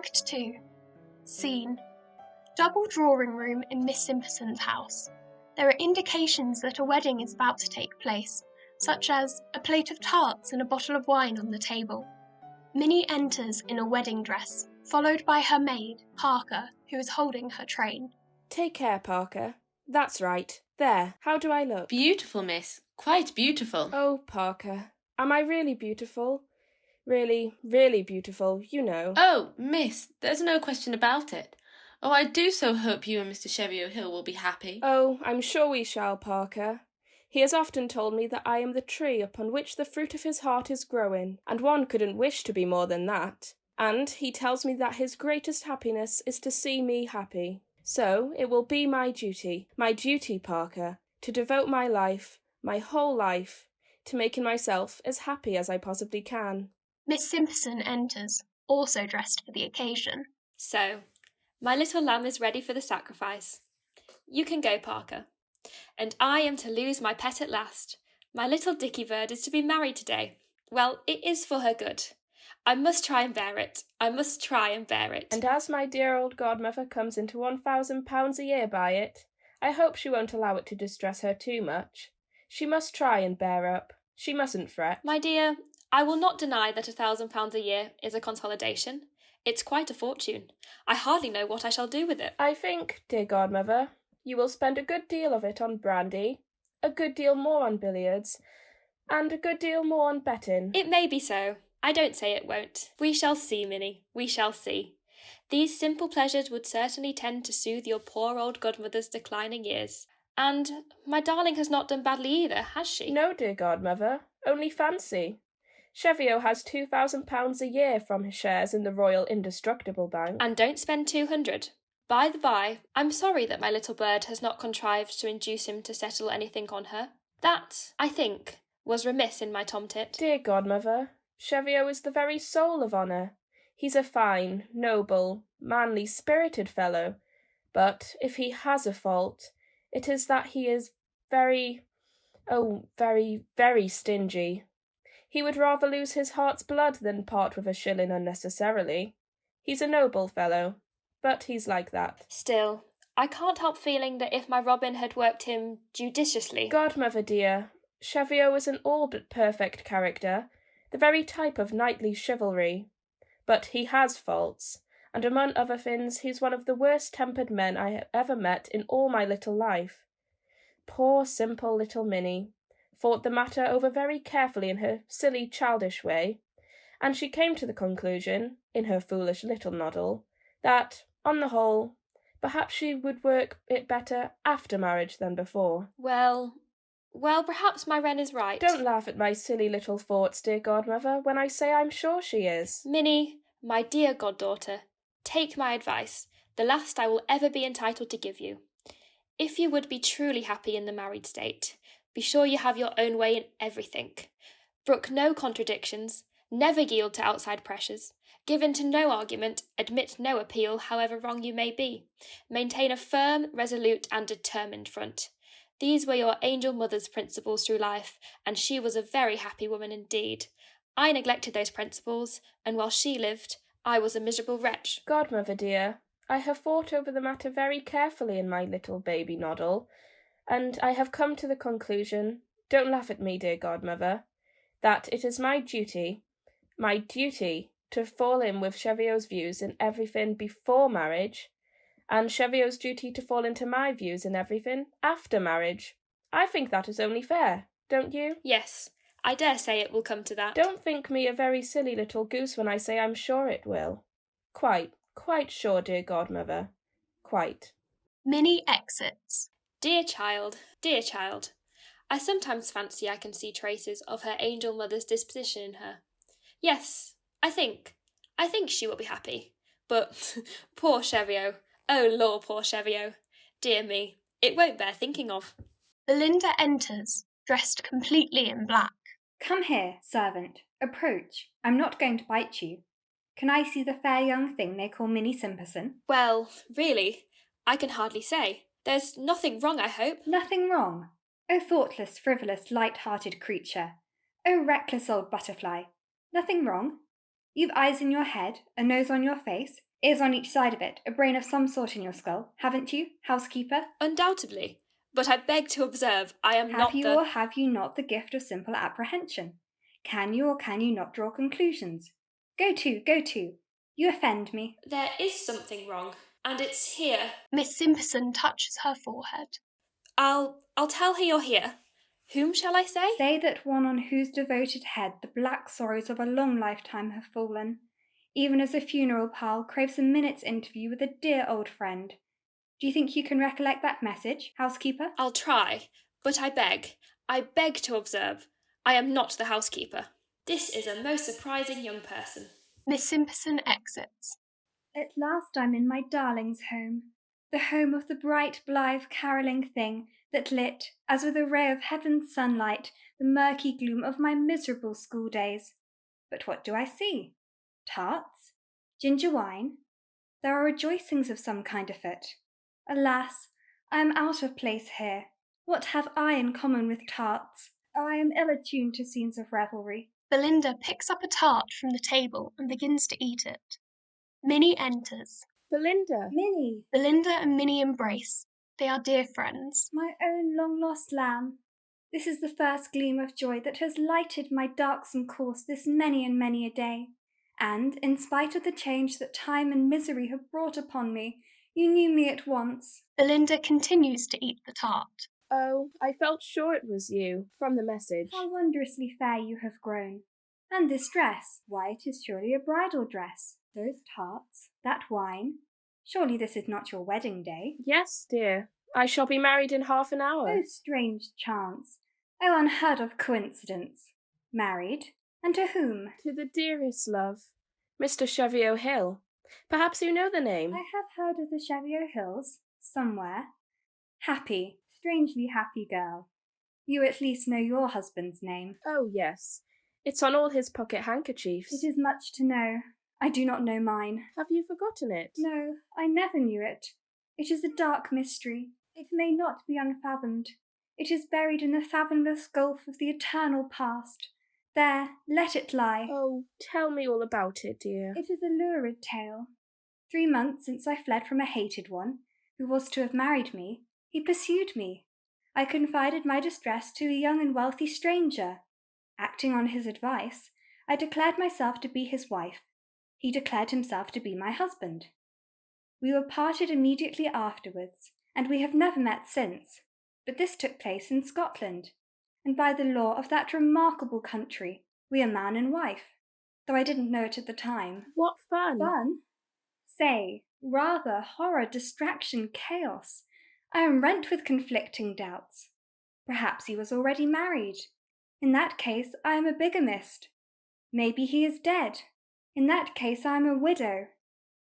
Act 2. Scene. Double drawing room in Miss Symperson's house. There are indications that a wedding is about to take place, such as a plate of tarts and a bottle of wine on the table. Minnie enters in a wedding dress, followed by her maid, Parker, who is holding her train. Take care, Parker. That's right. There, how do I look? Beautiful, miss. Quite beautiful. Oh, Parker, am I really beautiful? Really, really beautiful, you know. Oh, miss, there's no question about it. Oh, I do so hope you and Mr. Cheviot Hill will be happy. Oh, I'm sure we shall, Parker. He has often told me that I am the tree upon which the fruit of his heart is growing, and one couldn't wish to be more than that. And he tells me that his greatest happiness is to see me happy. So it will be my duty, Parker, to devote my life, my whole life, to making myself as happy as I possibly can. Miss Symperson enters, also dressed for the occasion. So, my little lamb is ready for the sacrifice. You can go, Parker. And I am to lose my pet at last. My little Dicky bird is to be married today. Well, it is for her good. I must try and bear it. And as my dear old godmother comes into £1,000 a year by it, I hope she won't allow it to distress her too much. She must try and bear up. She mustn't fret. My dear, I will not deny that £1,000 a year is a consolidation. It's quite a fortune. I hardly know what I shall do with it. I think, dear godmother, you will spend a good deal of it on brandy, a good deal more on billiards, and a good deal more on betting. It may be so. I don't say it won't. We shall see, Minnie. We shall see. These simple pleasures would certainly tend to soothe your poor old godmother's declining years. And my darling has not done badly either, has she? No, dear godmother. Only fancy. Cheviot has £2,000 a year from his shares in the Royal Indestructible Bank. And don't spend 200. By the by, I'm sorry that my little bird has not contrived to induce him to settle anything on her. That, I think, was remiss in my tomtit. Dear godmother, Cheviot is the very soul of honour. He's a fine, noble, manly, spirited fellow. But if he has a fault, it is that he is very, very stingy. He would rather lose his heart's blood than part with a shilling unnecessarily. He's a noble fellow, but he's like that. Still, I can't help feeling that if my Robin had worked him judiciously... Godmother dear, Cheviot is an all but perfect character, the very type of knightly chivalry. But he has faults, and among other things he's one of the worst-tempered men I have ever met in all my little life. Poor simple little Minnie thought the matter over very carefully in her silly childish way, and she came to the conclusion, in her foolish little noddle, that, on the whole, perhaps she would work it better after marriage than before. Well, perhaps my Wren is right. Don't laugh at my silly little thoughts, dear godmother, when I say I'm sure she is. Minnie, my dear goddaughter, take my advice, the last I will ever be entitled to give you. If you would be truly happy in the married state, be sure you have your own way in everything. Brook no contradictions, never yield to outside pressures, give in to no argument, admit no appeal, however wrong you may be. Maintain a firm, resolute, and determined front. These were your angel mother's principles through life, and she was a very happy woman indeed. I neglected those principles, and while she lived, I was a miserable wretch. Godmother dear, I have thought over the matter very carefully in my little baby noddle, and I have come to the conclusion, don't laugh at me, dear godmother, that it is my duty, to fall in with Cheviot's views in everything before marriage, and Cheviot's duty to fall into my views in everything after marriage. I think that is only fair, don't you? Yes, I dare say it will come to that. Don't think me a very silly little goose when I say I'm sure it will. Quite sure, dear godmother. Quite. Minnie exits. Dear child, I sometimes fancy I can see traces of her angel mother's disposition in her. Yes, I think she will be happy. But poor Cheviot, oh law, poor Cheviot, dear me, it won't bear thinking of. Belinda enters, dressed completely in black. Come here, servant, approach. I'm not going to bite you. Can I see the fair young thing they call Minnie Symperson? Well, really, I can hardly say. There's nothing wrong, I hope. Nothing wrong? Oh, thoughtless, frivolous, light-hearted creature. Oh, reckless old butterfly. Nothing wrong? You've eyes in your head, a nose on your face. Ears on each side of it, a brain of some sort in your skull, haven't you, housekeeper? Undoubtedly. But I beg to observe, I am not Have you or have you not the gift of simple apprehension? Can you or can you not draw conclusions? Go to. You offend me. There is something wrong, and it's here. Miss Symperson touches her forehead. I'll tell her you're here. Whom shall I say? Say that one on whose devoted head the black sorrows of a long lifetime have fallen, even as a funeral pile craves a minute's interview with a dear old friend. Do you think you can recollect that message, housekeeper? I'll try, but I beg to observe, I am not the housekeeper. This is a most surprising young person. Miss Symperson exits. At last I'm in my darling's home, the home of the bright, blithe, carolling thing that lit, as with a ray of heaven's sunlight, the murky gloom of my miserable school days. But what do I see? Tarts? Ginger wine? There are rejoicings of some kind afoot. Alas, I am out of place here. What have I in common with tarts? Oh, I am ill attuned to scenes of revelry. Belinda picks up a tart from the table and begins to eat it. Minnie enters. Belinda! Minnie! Belinda and Minnie embrace. They are dear friends. My own long-lost lamb. This is the first gleam of joy that has lighted my darksome course this many and many a day. And, in spite of the change that time and misery have brought upon me, you knew me at once. Belinda continues to eat the tart. Oh, I felt sure it was you, from the message. How wondrously fair you have grown. And this dress, why, it is surely a bridal dress. Those tarts, that wine. Surely this is not your wedding day? Yes, dear. I shall be married in half an hour. Oh, strange chance. Oh, unheard of coincidence. Married? And to whom? To the dearest love, Mr. Cheviot Hill. Perhaps you know the name. I have heard of the Cheviot Hills, somewhere. Happy, strangely happy girl. You at least know your husband's name. Oh, yes. It's on all his pocket handkerchiefs. It is much to know. I do not know mine. Have you forgotten it? No, I never knew it. It is a dark mystery. It may not be unfathomed. It is buried in the fathomless gulf of the eternal past. There, let it lie. Oh, tell me all about it, dear. It is a lurid tale. 3 months since I fled from a hated one, who was to have married me, he pursued me. I confided my distress to a young and wealthy stranger. Acting on his advice, I declared myself to be his wife. He declared himself to be my husband. We were parted immediately afterwards, and we have never met since. But this took place in Scotland, and by the law of that remarkable country, we are man and wife, though I didn't know it at the time. What fun! Fun? Say, rather horror, distraction, chaos. I am rent with conflicting doubts. Perhaps he was already married. In that case, I am a bigamist. Maybe he is dead. In that case, I am a widow.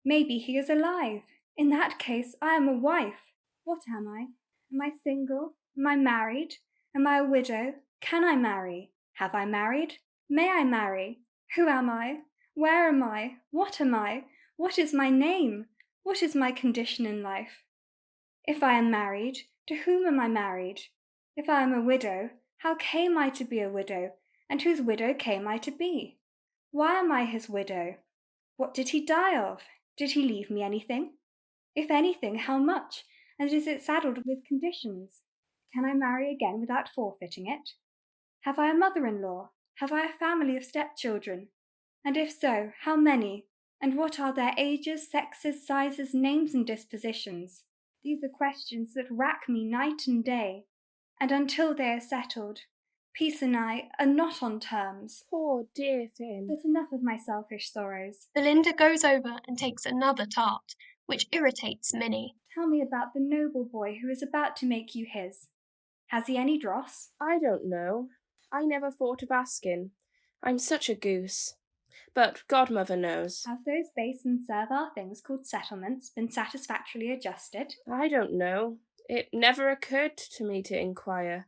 Maybe he is alive. In that case, I am a wife. What am I? Am I single? Am I married? Am I a widow? Can I marry? Have I married? May I marry? Who am I? Where am I? What am I? What is my name? What is my condition in life? If I am married, to whom am I married? If I am a widow, how came I to be a widow, and whose widow came I to be? Why am I his widow? What did he die of? Did he leave me anything? If anything, how much? And is it saddled with conditions? Can I marry again without forfeiting it? Have I a mother-in-law? Have I a family of stepchildren? And if so, how many? And what are their ages, sexes, sizes, names, and dispositions? These are questions that rack me night and day, and until they are settled, peace and I are not on terms. Poor dear thing. But enough of my selfish sorrows. Belinda goes over and takes another tart, which irritates Minnie. Tell me about the noble boy who is about to make you his. Has he any dross? I don't know. I never thought of asking. I'm such a goose. But godmother knows. Have those base and servile things called settlements been satisfactorily adjusted? I don't know. It never occurred to me to inquire.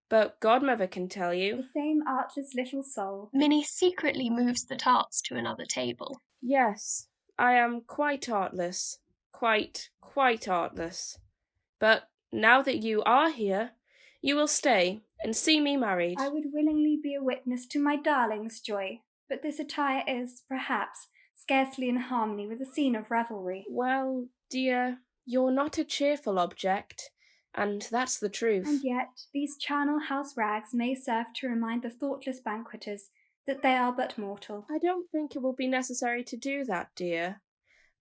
But godmother can tell you. The same artless little soul. Minnie secretly moves the tarts to another table. Yes, I am quite artless. Quite artless. But now that you are here, you will stay and see me married. I would willingly be a witness to my darling's joy, but this attire is, perhaps, scarcely in harmony with a scene of revelry. Well, dear, you're not a cheerful object, and that's the truth. And yet these charnel house rags may serve to remind the thoughtless banqueters that they are but mortal. I don't think it will be necessary to do that, dear.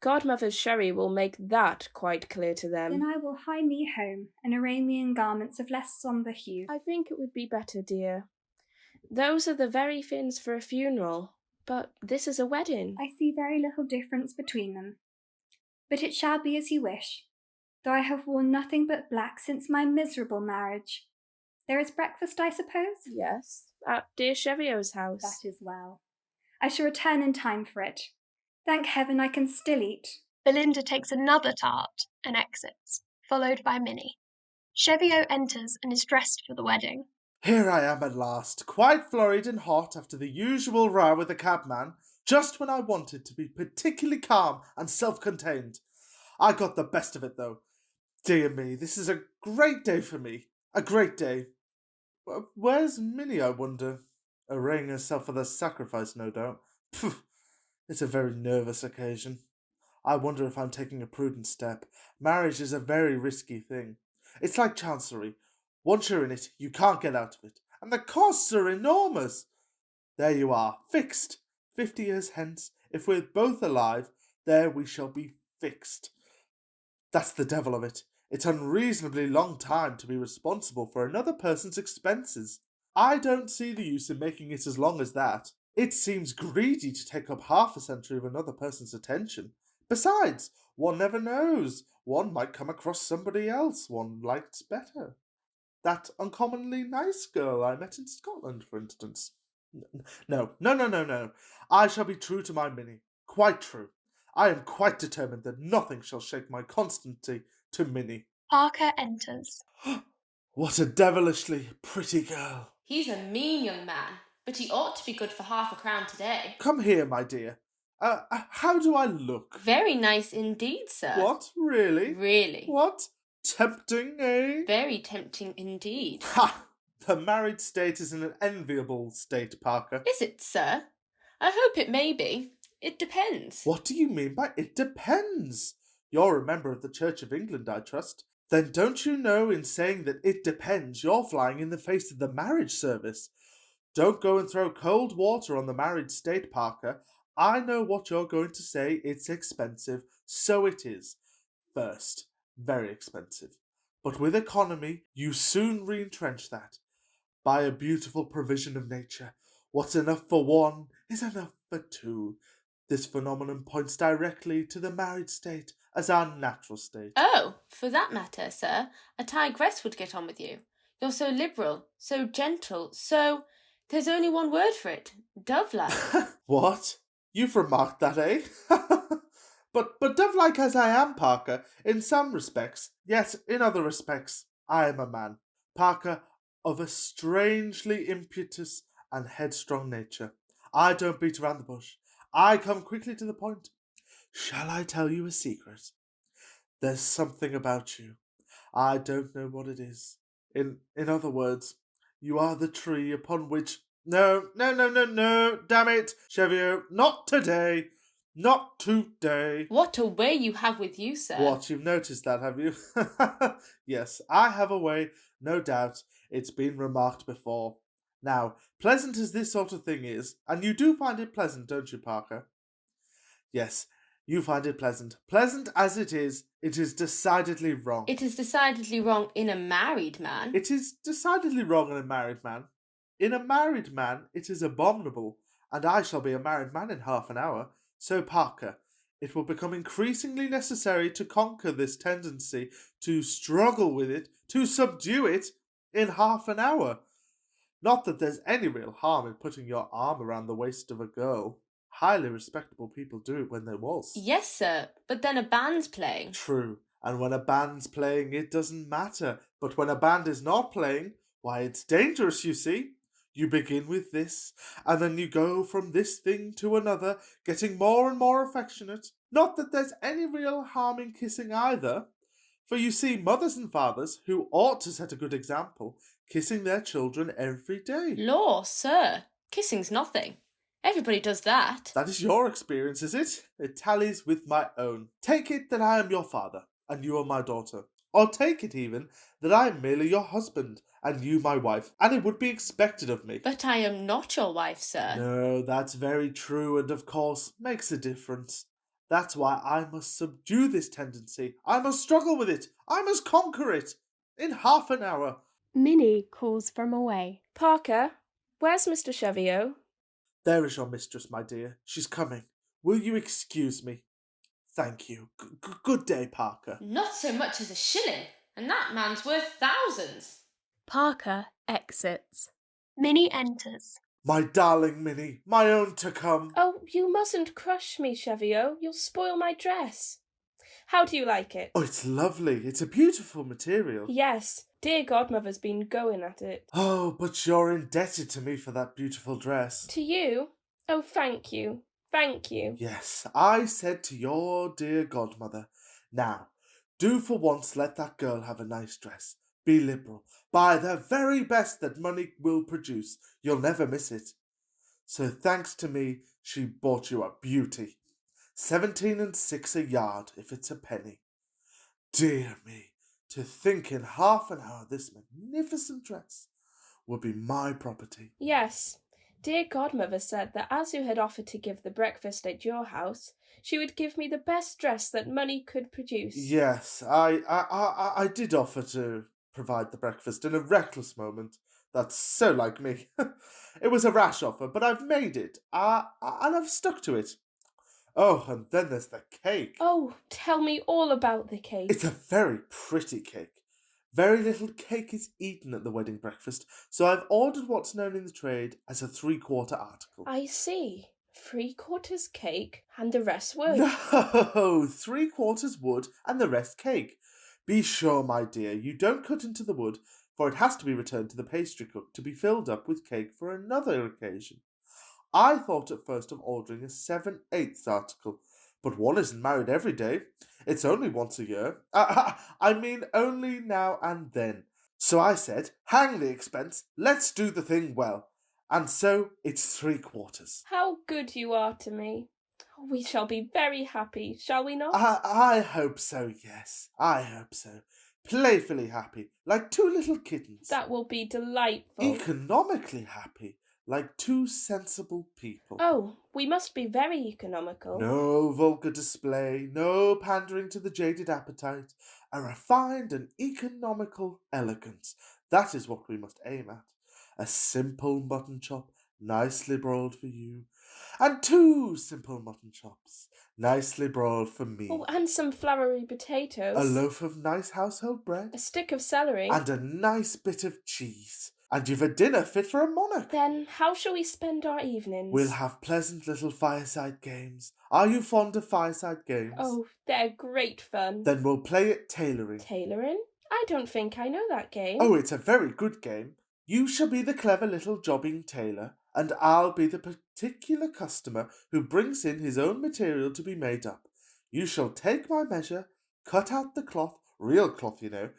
Godmother's sherry will make that quite clear to them. Then I will hie me home and array me in garments of less sombre hue. I think it would be better, dear. Those are the very things for a funeral, but this is a wedding. I see very little difference between them. But it shall be as you wish, though I have worn nothing but black since my miserable marriage. There is breakfast, I suppose? Yes, at dear Cheviot's house. That is well. I shall return in time for it. Thank heaven I can still eat. Belinda takes another tart and exits, followed by Minnie. Cheviot enters and is dressed for the wedding. Here I am at last, quite flurried and hot after the usual row with the cabman, just when I wanted to be particularly calm and self-contained. I got the best of it, though. Dear me, this is a great day for me. A great day. Where's Minnie, I wonder? Arraying herself for the sacrifice, no doubt. Phew, it's a very nervous occasion. I wonder if I'm taking a prudent step. Marriage is a very risky thing. It's like chancery. Once you're in it, you can't get out of it. And the costs are enormous. There you are, fixed. 50 years hence, if we're both alive, there we shall be fixed. That's the devil of it. It's unreasonably long time to be responsible for another person's expenses. I don't see the use in making it as long as that. It seems greedy to take up half a century of another person's attention. Besides, one never knows. One might come across somebody else one likes better. That uncommonly nice girl I met in Scotland, for instance. No. I shall be true to my Minnie. Quite true. I am quite determined that nothing shall shake my constancy to Minnie. Parker enters. What a devilishly pretty girl. He's a mean young man, but he ought to be good for half a crown today. Come here, my dear. How do I look? Very nice indeed, sir. What? Really? Really. What? Tempting, eh? Very tempting indeed. Ha! The married state is in an enviable state, Parker. Is it, sir? I hope it may be. It depends. What do you mean by it depends? You're a member of the Church of England, I trust. Then don't you know in saying that it depends, you're flying in the face of the marriage service? Don't go and throw cold water on the married state, Parker. I know what you're going to say. It's expensive. So it is. First, very expensive. But with economy, you soon re-entrench that. By a beautiful provision of nature, what's enough for one is enough for two. This phenomenon points directly to the married state as our natural state. Oh, for that matter, sir, a tigress would get on with you. You're so liberal, so gentle, so... There's only one word for it. Dove-like. What? You've remarked that, eh? But dove-like as I am, Parker, in some respects, yet in other respects, I am a man, Parker, of a strangely impetuous and headstrong nature. I don't beat around the bush. I come quickly to the point. Shall I tell you a secret? There's something about you. I don't know what it is. In other words, you are the tree upon which... No, damn it, Cheviot, not today. Not today. What a way you have with you, sir. What, you've noticed that, have you? Yes, I have a way, no doubt. It's been remarked before. Now, pleasant as this sort of thing is, and you do find it pleasant, don't you, Parker? Yes, you find it pleasant. Pleasant as it is decidedly wrong. It is decidedly wrong in a married man. It is decidedly wrong in a married man. In a married man, it is abominable, and I shall be a married man in half an hour. So, Parker, it will become increasingly necessary to conquer this tendency, to struggle with it, to subdue it in half an hour. Not that there's any real harm in putting your arm around the waist of a girl. Highly respectable people do it when they waltz. Yes, sir, but then a band's playing. True, and when a band's playing, it doesn't matter. But when a band is not playing, why, it's dangerous, you see. You begin with this, and then you go from this thing to another, getting more and more affectionate. Not that there's any real harm in kissing either, for you see mothers and fathers, who ought to set a good example, kissing their children every day. Law, sir, kissing's nothing. Everybody does that. That is your experience, is it? It tallies with my own. Take it that I am your father, and you are my daughter. Or take it even that I am merely your husband, and you my wife, and it would be expected of me. But I am not your wife, sir. No, that's very true, and of course makes a difference. That's why I must subdue this tendency. I must struggle with it. I must conquer it. In half an hour. Minnie calls from away. Parker, where's Mr. Cheviot? There is your mistress, my dear. She's coming. Will you excuse me? Thank you. Good day, Parker. Not so much as a shilling, and that man's worth thousands. Parker exits. Minnie enters. My darling Minnie, my own to come. Oh, you mustn't crush me, Cheviot. You'll spoil my dress. How do you like it? Oh, it's lovely. It's a beautiful material. Yes, dear godmother's been going at it. Oh, but you're indebted to me for that beautiful dress. To you? Oh, thank you. Thank you. Yes, I said to your dear godmother, now, do for once let that girl have a nice dress. Be liberal. Buy the very best that money will produce. You'll never miss it. So thanks to me, she bought you a beauty. 17 and 6 a yard, if it's a penny. Dear me, to think in half an hour this magnificent dress would be my property. Yes, dear godmother said that as you had offered to give the breakfast at your house, she would give me the best dress that money could produce. Yes, I did offer to provide the breakfast in a reckless moment. That's so like me. It was a rash offer, but I've made it, and I've stuck to it. Oh, and then there's the cake. Oh, tell me all about the cake. It's a very pretty cake. Very little cake is eaten at the wedding breakfast, so I've ordered what's known in the trade as a 3/4 article. I see. 3/4 cake and the rest wood. No, 3/4 wood and the rest cake. Be sure, my dear, you don't cut into the wood, for it has to be returned to the pastry cook to be filled up with cake for another occasion. I thought at first of ordering a 7/8 article, but one isn't married every day. It's only once a year. I mean, only now and then. So I said, hang the expense, let's do the thing well. And so it's 3/4. How good you are to me. We shall be very happy, shall we not? I hope so, yes. I hope so. Playfully happy, like two little kittens. That will be delightful. Economically happy, like two sensible people. Oh, we must be very economical. No vulgar display, no pandering to the jaded appetite. A refined and economical elegance. That is what we must aim at. A simple mutton chop, nicely broiled for you, and 2 simple mutton chops, nicely broiled for me. Oh, and some floury potatoes. A loaf of nice household bread. A stick of celery. And a nice bit of cheese. And you've a dinner fit for a monarch. Then how shall we spend our evenings? We'll have pleasant little fireside games. Are you fond of fireside games? Oh, they're great fun. Then we'll play at tailoring. Tailoring? I don't think I know that game. Oh, it's a very good game. You shall be the clever little jobbing tailor, and I'll be the particular customer who brings in his own material to be made up. You shall take my measure, cut out the cloth, real cloth, you know,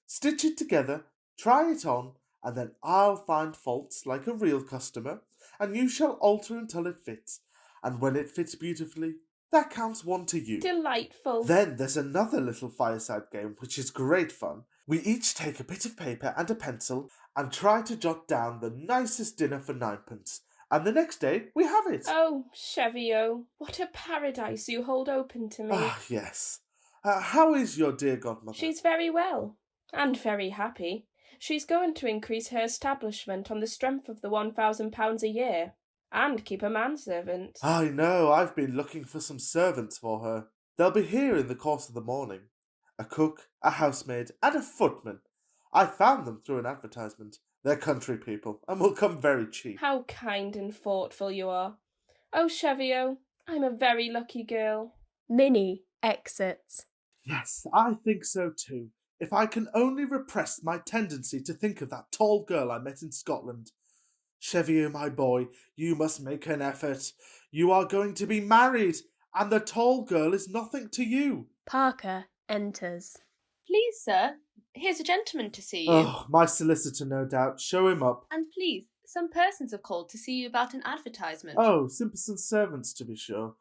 stitch it together, try it on, and then I'll find faults like a real customer, and you shall alter until it fits. And when it fits beautifully, that counts 1 to you. Delightful. Then there's another little fireside game, which is great fun. We each take a bit of paper and a pencil and try to jot down the nicest dinner for 9pence. And the next day we have it. Oh, Cheviot, what a paradise you hold open to me. Ah, yes. How is your dear godmother? She's very well, and very happy. She's going to increase her establishment on the strength of the £1,000 a year, and keep a manservant. I know, I've been looking for some servants for her. They'll be here in the course of the morning. A cook, a housemaid, and a footman. I found them through an advertisement. They're country people, and will come very cheap. How kind and thoughtful you are. Oh, Cheviot, I'm a very lucky girl. Minnie exits. Yes, I think so too. If I can only repress my tendency to think of that tall girl I met in Scotland. Cheviot, my boy, you must make an effort. You are going to be married, and the tall girl is nothing to you. Parker enters. Please, sir, here's a gentleman to see you. Oh, my solicitor, no doubt. Show him up. And please, Some persons have called to see you about an advertisement. Oh, Symperson's servants, to be sure.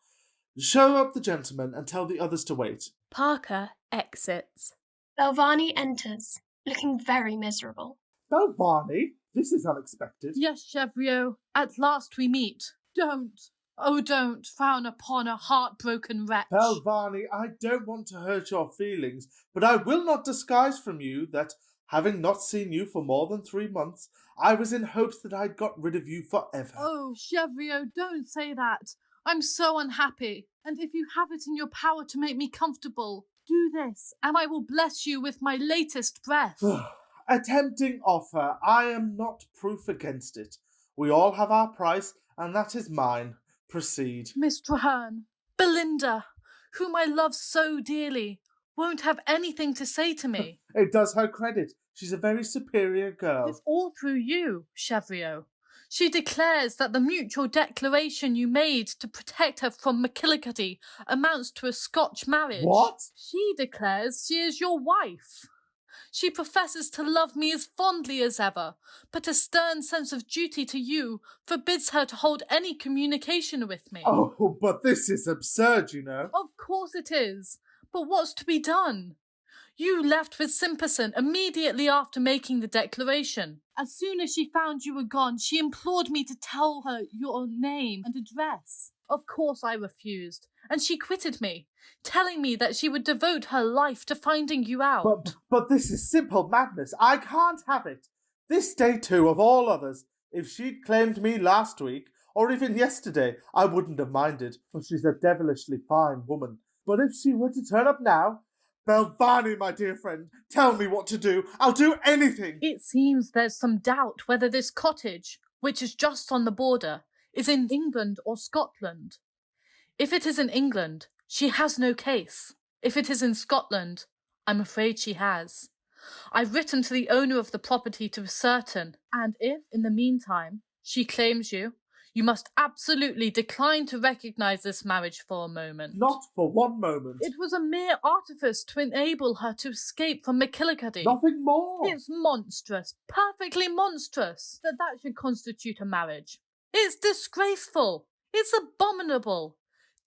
Show up the gentlemen and tell the others to wait. Parker exits. Belvawney enters, looking very miserable. Belvawney, this is unexpected. Yes, Cheviot, at last we meet. Don't, oh don't, frown upon a heartbroken wretch. Belvawney, I don't want to hurt your feelings, but I will not disguise from you that, having not seen you for more than 3 months, I was in hopes that I'd got rid of you forever. Oh, Cheviot, don't say that. I'm so unhappy, and if you have it in your power to make me comfortable, do this, and I will bless you with my latest breath. A tempting offer. I am not proof against it. We all have our price, and that is mine. Proceed. Miss Treherne, Belinda, whom I love so dearly, won't have anything to say to me. It does her credit. She's a very superior girl. It's all through you, Cheviot. She declares that the mutual declaration you made to protect her from McGillicuddy amounts to a Scotch marriage. What? She declares she is your wife. She professes to love me as fondly as ever, but a stern sense of duty to you forbids her to hold any communication with me. Oh, but this is absurd, you know. Of course it is, but what's to be done? You left with Symperson immediately after making the declaration. As soon as she found you were gone, she implored me to tell her your name and address. Of course I refused, and she quitted me, telling me that she would devote her life to finding you out. But this is simple madness. I can't have it. This day, too, of all others. If she'd claimed me last week, or even yesterday, I wouldn't have minded, for she's a devilishly fine woman. But if she were to turn up now... Belvawney, my dear friend, tell me what to do. I'll do anything. It seems there's some doubt whether this cottage, which is just on the border, is in England or Scotland. If it is in England, she has no case. If it is in Scotland, I'm afraid she has. I've written to the owner of the property to ascertain, and if, in the meantime, she claims you, you must absolutely decline to recognise this marriage for a moment. Not for one moment. It was a mere artifice to enable her to escape from McGillicuddy. Nothing more. It's monstrous, perfectly monstrous, that should constitute a marriage. It's disgraceful. It's abominable.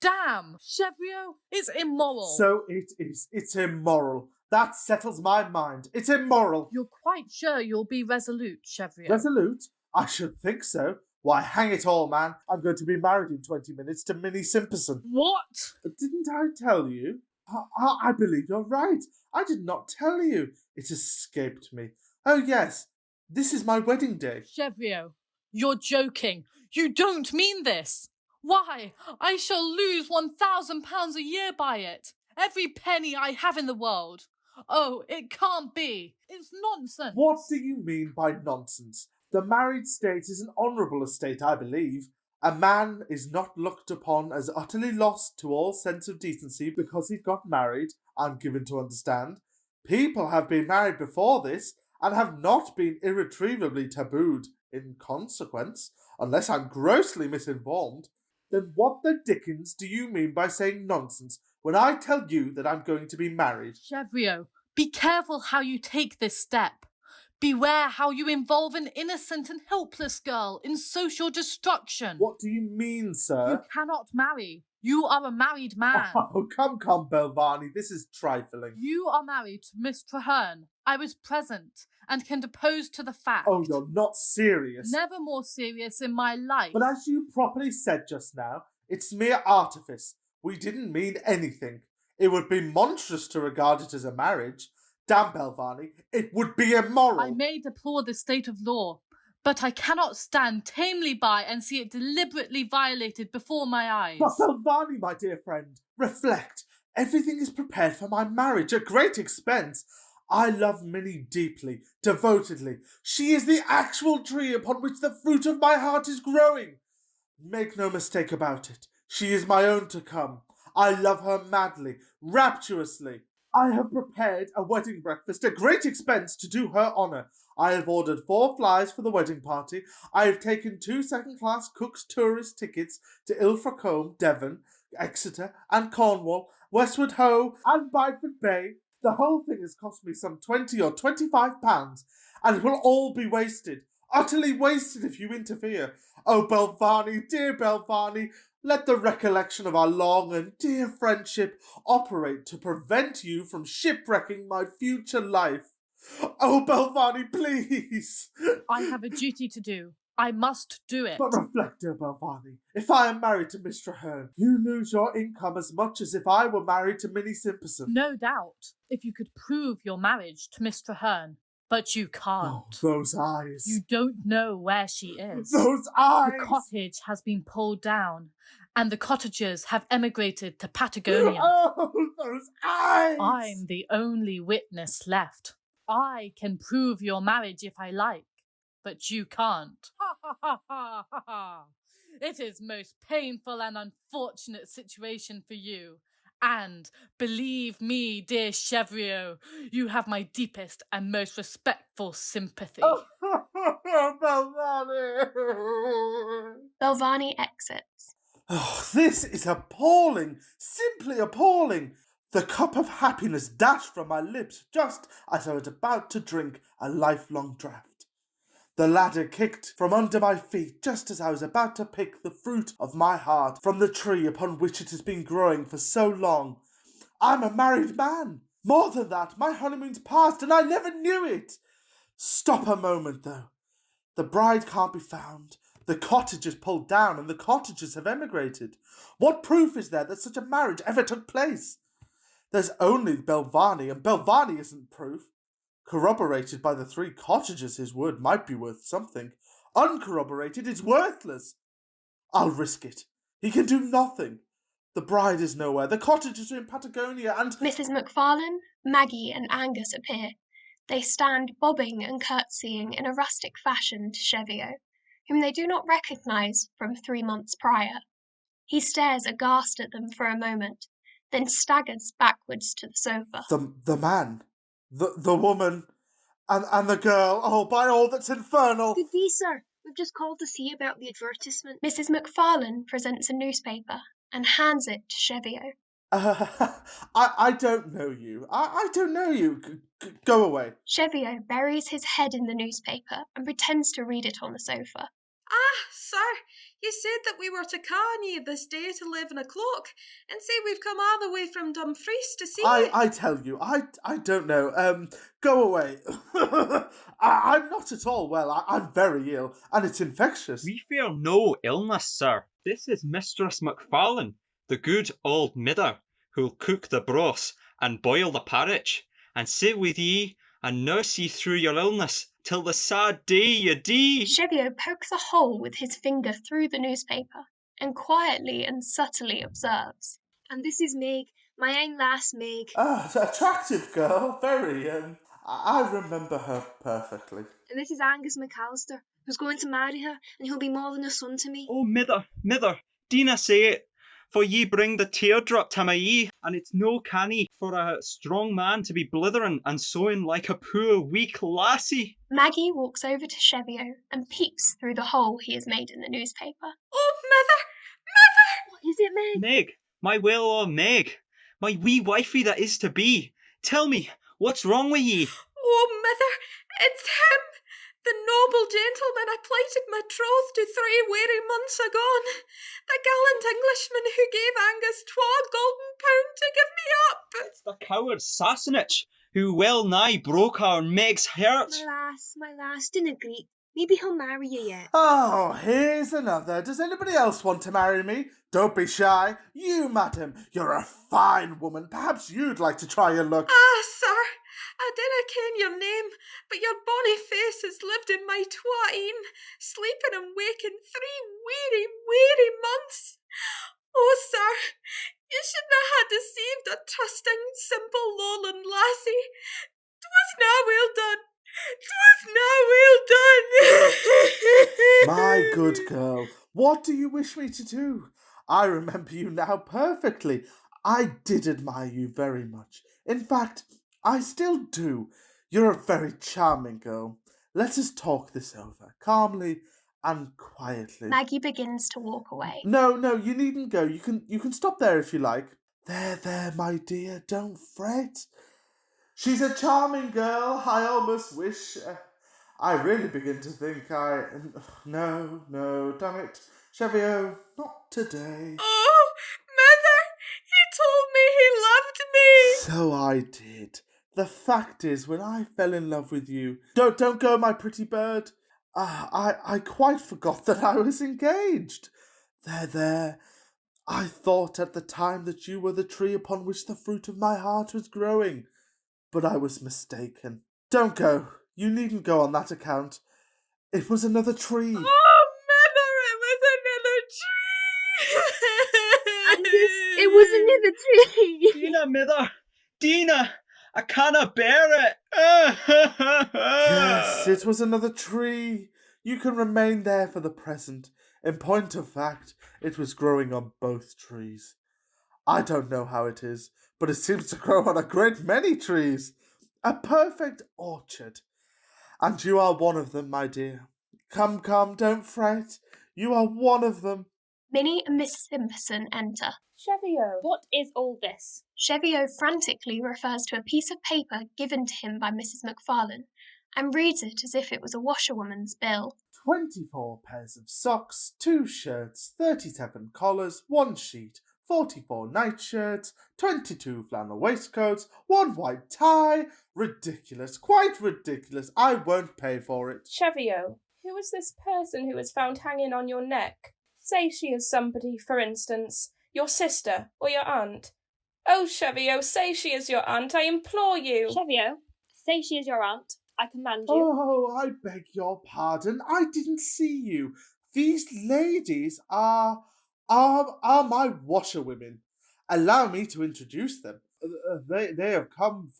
Damn, Cheviot, it's immoral. So it is. It's immoral. That settles my mind. It's immoral. You're quite sure you'll be resolute, Cheviot? Resolute? I should think so. Why, hang it all, man. I'm going to be married in 20 minutes to Minnie Symperson. What? Didn't I tell you? I believe you're right. I did not tell you. It escaped me. Oh, yes. This is my wedding day. Cheviot, you're joking. You don't mean this. Why, I shall lose £1,000 a year by it. Every penny I have in the world. Oh, it can't be. It's nonsense. What do you mean by nonsense? The married state is an honourable estate, I believe. A man is not looked upon as utterly lost to all sense of decency because he's got married, I'm given to understand. People have been married before this, and have not been irretrievably tabooed in consequence, unless I'm grossly misinformed. Then what the dickens do you mean by saying nonsense when I tell you that I'm going to be married? Cheviot, be careful how you take this step. Beware how you involve an innocent and helpless girl in social destruction. What do you mean, sir? You cannot marry. You are a married man. Oh, come, Belvawney, this is trifling. You are married to Miss Treherne. I was present and can depose to the fact. Oh, you're not serious. Never more serious in my life. But as you properly said just now, it's mere artifice. We didn't mean anything. It would be monstrous to regard it as a marriage. Damn, Belvawney, it would be immoral. I may deplore the state of law, but I cannot stand tamely by and see it deliberately violated before my eyes. But Belvawney, my dear friend, reflect. Everything is prepared for my marriage at great expense. I love Minnie deeply, devotedly. She is the actual tree upon which the fruit of my heart is growing. Make no mistake about it. She is my own to come. I love her madly, rapturously. I have prepared a wedding breakfast at great expense to do her honour. I have ordered 4 flies for the wedding party. I have taken 2 second-class Cook's tourist tickets to Ilfracombe, Devon, Exeter and Cornwall, Westward Ho and Bideford Bay. The whole thing has cost me some £20 or £25, and it will all be wasted. Utterly wasted if you interfere. Oh, Belvawney, dear Belvawney, let the recollection of our long and dear friendship operate to prevent you from shipwrecking my future life. Oh, Belvawney, please! I have a duty to do. I must do it. But reflect, dear Belvawney, if I am married to Miss Treherne, you lose your income as much as if I were married to Minnie Symperson. No doubt, if you could prove your marriage to Miss Treherne. But you can't. Oh, those eyes. You don't know where she is. Those eyes! The cottage has been pulled down, and the cottagers have emigrated to Patagonia. Oh, those eyes! I'm the only witness left. I can prove your marriage if I like, but you can't. Ha ha ha ha ha ha! It is most painful and unfortunate situation for you. And believe me, dear Cheviot, you have my deepest and most respectful sympathy. Oh, Belvawney! Belvawney exits. Oh, this is appalling, simply appalling. The cup of happiness dashed from my lips just as I was about to drink a lifelong draught. The ladder kicked from under my feet just as I was about to pick the fruit of my heart from the tree upon which it has been growing for so long. I'm a married man. More than that, my honeymoon's past and I never knew it. Stop a moment, though. The bride can't be found. The cottage is pulled down and the cottagers have emigrated. What proof is there that such a marriage ever took place? There's only Belvawney, and Belvawney isn't proof. Corroborated by the 3 cottagers, his word might be worth something. Uncorroborated, it's worthless. I'll risk it. He can do nothing. The bride is nowhere. The cottagers are in Patagonia, and... Mrs. Macfarlane, Maggie and Angus appear. They stand bobbing and curtsying in a rustic fashion to Cheviot, whom they do not recognise from 3 months prior. He stares aghast at them for a moment, then staggers backwards to the sofa. The man... The woman, and the girl, oh, by all that's infernal! Good day, sir. We've just called to see about the advertisement. Mrs. Macfarlane presents a newspaper and hands it to Cheviot. I don't know you. I don't know you. Go away. Cheviot buries his head in the newspaper and pretends to read it on the sofa. Ah, sir, you said that we were to ca ye this day at 11 o'clock, and say we've come all the way from Dumfries to see you. I tell you, I don't know. Go away. I'm not at all well. I'm very ill, and it's infectious. We fear no illness, sir. This is Mistress Macfarlane, the good old midder, who'll cook the broth and boil the parritch, and sit with ye and nurse ye through your illness till the sad day ye dee. Cheviot pokes a hole with his finger through the newspaper and quietly and subtly observes. And this is Meg, my own lass Meg. Ah, attractive girl, very. I remember her perfectly. And this is Angus Macalister, who's going to marry her, and he'll be more than a son to me. Oh, mither, dinna say it, for ye bring the teardrop to my ye, and it's no canny for a strong man to be blithering and sewing like a poor weak lassie. Maggie walks over to Cheviot and peeks through the hole he has made in the newspaper. Oh, mother! What is it, Meg? Meg, my well-old Meg, my wee wifey that is to be. Tell me, what's wrong with ye? Oh, mother, it's him! The noble gentleman I plighted my troth to 3 weary months agone. The gallant Englishman who gave Angus £12 to give me up. It's the coward Sassenach, who well nigh broke our Meg's heart. My lass, dinna greet. Maybe he'll marry you yet. Oh, here's another. Does anybody else want to marry me? Don't be shy. You, madam, you're a fine woman. Perhaps you'd like to try your luck. Ah, sir, I dinna ken your name, but your bonny face has lived in my twine, sleeping and waking 3 weary months. Oh, sir, you shouldn't have deceived a trusting, simple lowland lassie. 'Twas na well done. 'Twas na well done. My good girl, what do you wish me to do? I remember you now perfectly. I did admire you very much. In fact, I still do. You're a very charming girl. Let us talk this over, calmly and quietly. Maggie begins to walk away. No, you needn't go. You can stop there if you like. There, my dear, don't fret. She's a charming girl. I almost wish... I really begin to think No, damn it. Cheviot, not today. Oh, Mother, he told me he loved me. So I did. The fact is, when I fell in love with you... Don't go, my pretty bird. I quite forgot that I was engaged. There. I thought at the time that you were the tree upon which the fruit of my heart was growing. But I was mistaken. Don't go. You needn't go on that account. It was another tree. Oh, Mother, it was another tree. Angus, it was another tree. Dina, mither! Dina! I canna bear it! Yes, it was another tree. You can remain there for the present. In point of fact, it was growing on both trees. I don't know how it is, but it seems to grow on a great many trees. A perfect orchard. And you are one of them, my dear. Come, don't fret. You are one of them. Minnie and Miss Symperson enter. Cheviot, what is all this? Cheviot frantically refers to a piece of paper given to him by Mrs. Macfarlane, and reads it as if it was a washerwoman's bill. 24 pairs of socks, 2 shirts, 37 collars, 1 sheet, 44 nightshirts, 22 flannel waistcoats, 1 white tie. Ridiculous, quite ridiculous. I won't pay for it. Cheviot, who is this person who is found hanging on your neck? Say she is somebody, for instance, your sister or your aunt. Oh, Cheviot, say she is your aunt, I implore you. Cheviot, say she is your aunt. I command you. Oh, I beg your pardon. I didn't see you. These ladies are my washerwomen. Allow me to introduce them. They have come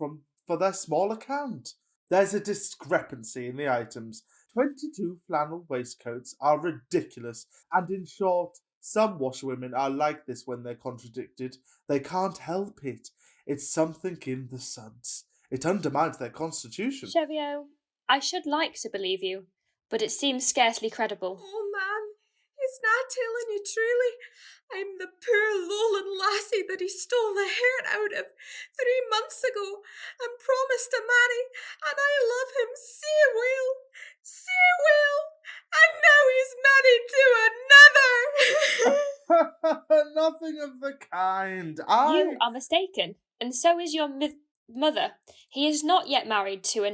for their small account. There's a discrepancy in the items. 22 flannel waistcoats are ridiculous, and in short, some washerwomen are like this when they're contradicted. They can't help it. It's something in the suds. It undermines their constitution. Cheviot, I should like to believe you, but it seems scarcely credible. Oh, man, he's not telling you truly. I'm the poor lowland lassie that he stole the heart out of 3 months ago and promised to marry, and I love him sae well, and now he's married to another. Nothing of the kind. You are mistaken, and so is your mother. He is not yet married to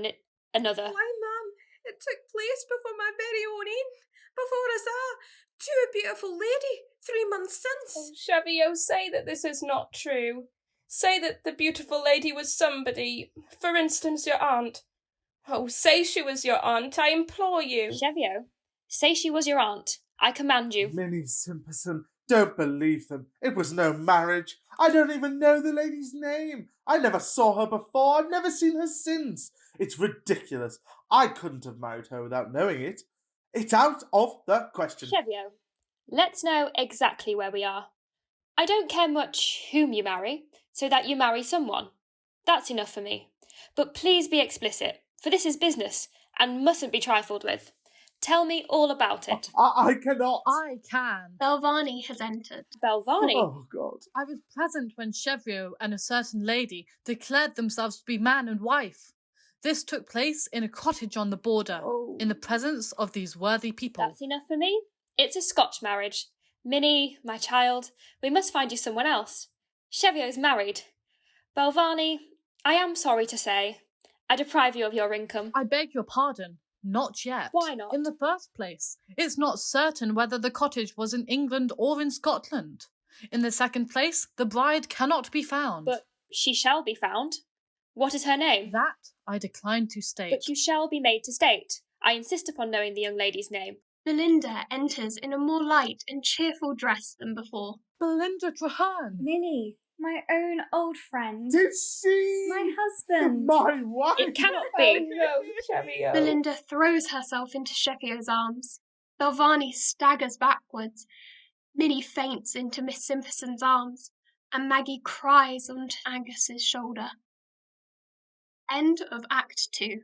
another. Why, ma'am, it took place before my very own een, before I saw a beautiful lady 3 months since. Oh, Cheviot, say that this is not true. Say that the beautiful lady was somebody, for instance, your aunt. Oh, say she was your aunt, I implore you. Cheviot, say she was your aunt. I command you. Minnie Symperson, don't believe them. It was no marriage. I don't even know the lady's name. I never saw her before. I've never seen her since. It's ridiculous. I couldn't have married her without knowing it. It's out of the question. Cheviot, let's know exactly where we are. I don't care much whom you marry, so that you marry someone. That's enough for me. But please be explicit, for this is business, and mustn't be trifled with. Tell me all about it. I cannot. I can. Belvawney has entered. Belvawney? Oh, God. I was present when Cheviot and a certain lady declared themselves to be man and wife. This took place in a cottage on the border, in the presence of these worthy people. That's enough for me. It's a Scotch marriage. Minnie, my child, we must find you someone else. Cheviot's married. Belvawney, I am sorry to say, I deprive you of your income. I beg your pardon. Not yet. Why not? In the first place, it's not certain whether the cottage was in England or in Scotland. In the second place, the bride cannot be found. But she shall be found. What is her name? That I decline to state. But you shall be made to state. I insist upon knowing the young lady's name. Belinda enters in a more light and cheerful dress than before. Belinda Treherne. Minnie, my own old friend. Did she? My husband. My wife. It cannot be. Oh, no, Cheviot. Belinda throws herself into Cheviot's arms. Belvawney staggers backwards. Minnie faints into Miss Symperson's arms, and Maggie cries onto Angus's shoulder. End of Act 2.